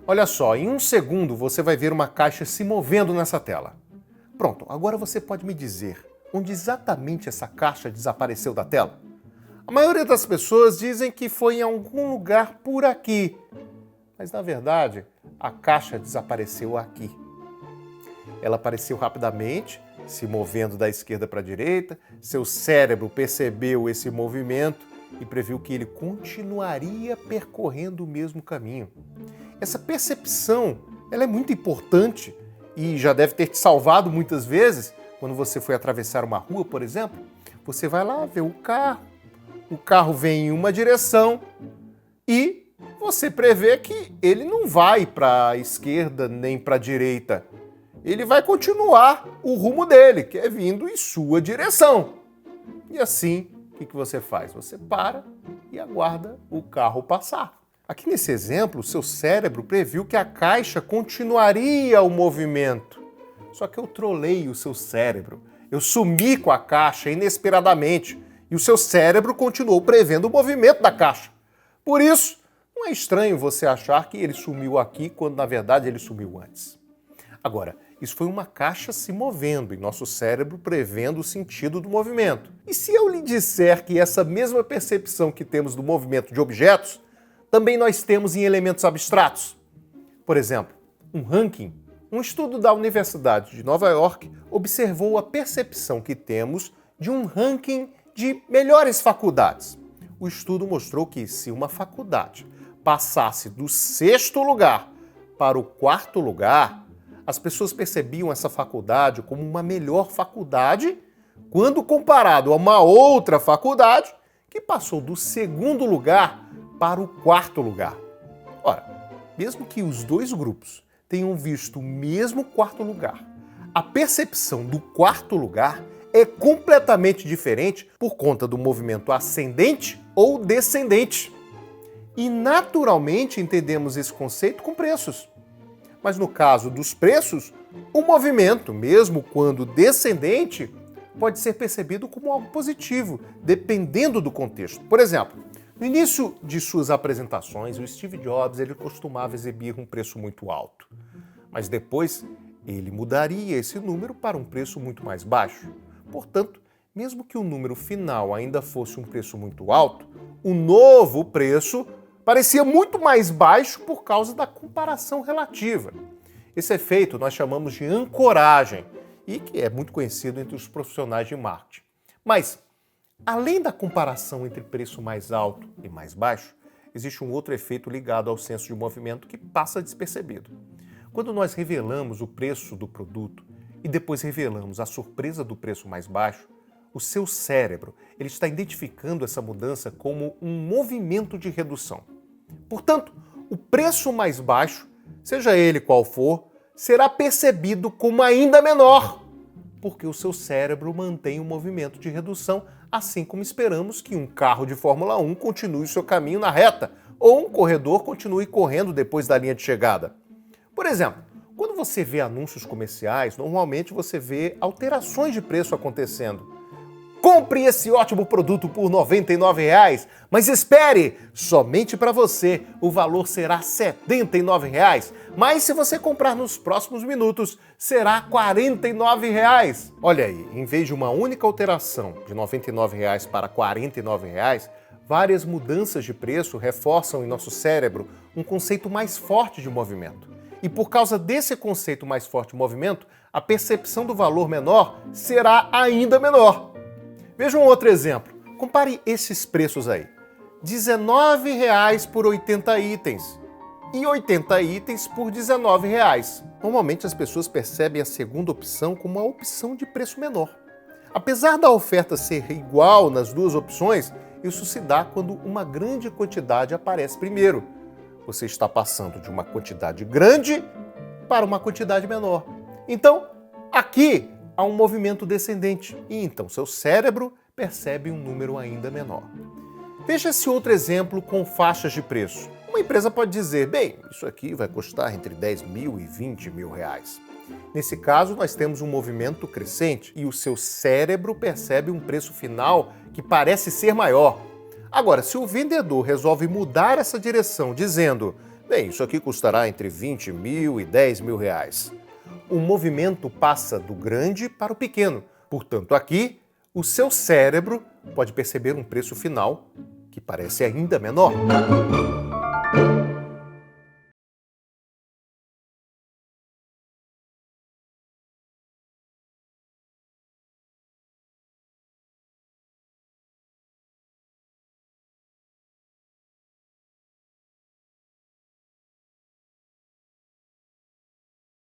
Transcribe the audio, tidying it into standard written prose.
Olha só, em um segundo você vai ver uma caixa se movendo nessa tela. Pronto, agora você pode me dizer onde exatamente essa caixa desapareceu da tela? A maioria das pessoas dizem que foi em algum lugar por aqui, mas na verdade a caixa desapareceu aqui. Ela apareceu rapidamente, se movendo da esquerda para a direita, seu cérebro percebeu esse movimento e previu que ele continuaria percorrendo o mesmo caminho. Essa percepção, ela é muito importante e já deve ter te salvado muitas vezes. Quando você foi atravessar uma rua, por exemplo, você vai lá ver o carro vem em uma direção e você prevê que ele não vai para a esquerda nem para a direita. Ele vai continuar o rumo dele, que é vindo em sua direção. E assim, o que você faz? Você para e aguarda o carro passar. Aqui nesse exemplo, o seu cérebro previu que a caixa continuaria o movimento. Só que eu trolei o seu cérebro. Eu sumi com a caixa inesperadamente e o seu cérebro continuou prevendo o movimento da caixa. Por isso, não é estranho você achar que ele sumiu aqui quando na verdade ele sumiu antes. Agora, isso foi uma caixa se movendo e nosso cérebro prevendo o sentido do movimento. E se eu lhe disser que essa mesma percepção que temos do movimento de objetos, também nós temos em elementos abstratos? Por exemplo, um ranking. Um estudo da Universidade de Nova York observou a percepção que temos de um ranking de melhores faculdades. O estudo mostrou que se uma faculdade passasse do 6º lugar para o 4º lugar, as pessoas percebiam essa faculdade como uma melhor faculdade quando comparado a uma outra faculdade que passou do 2º lugar para o 4º lugar. Ora, mesmo que os dois grupos tenham visto o mesmo 4º lugar, a percepção do 4º lugar é completamente diferente por conta do movimento ascendente ou descendente. E naturalmente entendemos esse conceito com preços. Mas no caso dos preços, o movimento, mesmo quando descendente, pode ser percebido como algo positivo, dependendo do contexto. Por exemplo, no início de suas apresentações, o Steve Jobs ele costumava exibir um preço muito alto. Mas depois, ele mudaria esse número para um preço muito mais baixo. Portanto, mesmo que o número final ainda fosse um preço muito alto, o novo preço parecia muito mais baixo por causa da comparação relativa. Esse efeito nós chamamos de ancoragem e que é muito conhecido entre os profissionais de marketing. Mas, além da comparação entre preço mais alto e mais baixo, existe um outro efeito ligado ao senso de movimento que passa despercebido. Quando nós revelamos o preço do produto e depois revelamos a surpresa do preço mais baixo, o seu cérebro ele está identificando essa mudança como um movimento de redução. Portanto, o preço mais baixo, seja ele qual for, será percebido como ainda menor, porque o seu cérebro mantém um movimento de redução, assim como esperamos que um carro de Fórmula 1 continue seu caminho na reta, ou um corredor continue correndo depois da linha de chegada. Por exemplo, quando você vê anúncios comerciais, normalmente você vê alterações de preço acontecendo. Compre esse ótimo produto por R$ 99,00, mas espere! Somente para você o valor será R$ 79,00, mas se você comprar nos próximos minutos, será R$ 49,00. Olha aí, em vez de uma única alteração de R$ 99,00 para R$ 49,00, várias mudanças de preço reforçam em nosso cérebro um conceito mais forte de movimento. E por causa desse conceito mais forte de movimento, a percepção do valor menor será ainda menor. Veja um outro exemplo. Compare esses preços aí. R$ 19,00 por 80 itens e 80 itens por R$ 19,00. Normalmente as pessoas percebem a segunda opção como uma opção de preço menor. Apesar da oferta ser igual nas duas opções, isso se dá quando uma grande quantidade aparece primeiro. Você está passando de uma quantidade grande para uma quantidade menor. Então, aqui há um movimento descendente e então seu cérebro percebe um número ainda menor. Veja esse outro exemplo com faixas de preço. Uma empresa pode dizer, bem, isso aqui vai custar entre 10 mil e 20 mil reais. Nesse caso, nós temos um movimento crescente e o seu cérebro percebe um preço final que parece ser maior. Agora, se o vendedor resolve mudar essa direção dizendo, Bem, isso aqui custará entre 20 mil e 10 mil reais. O movimento passa do grande para o pequeno. Portanto, aqui, o seu cérebro pode perceber um preço final que parece ainda menor.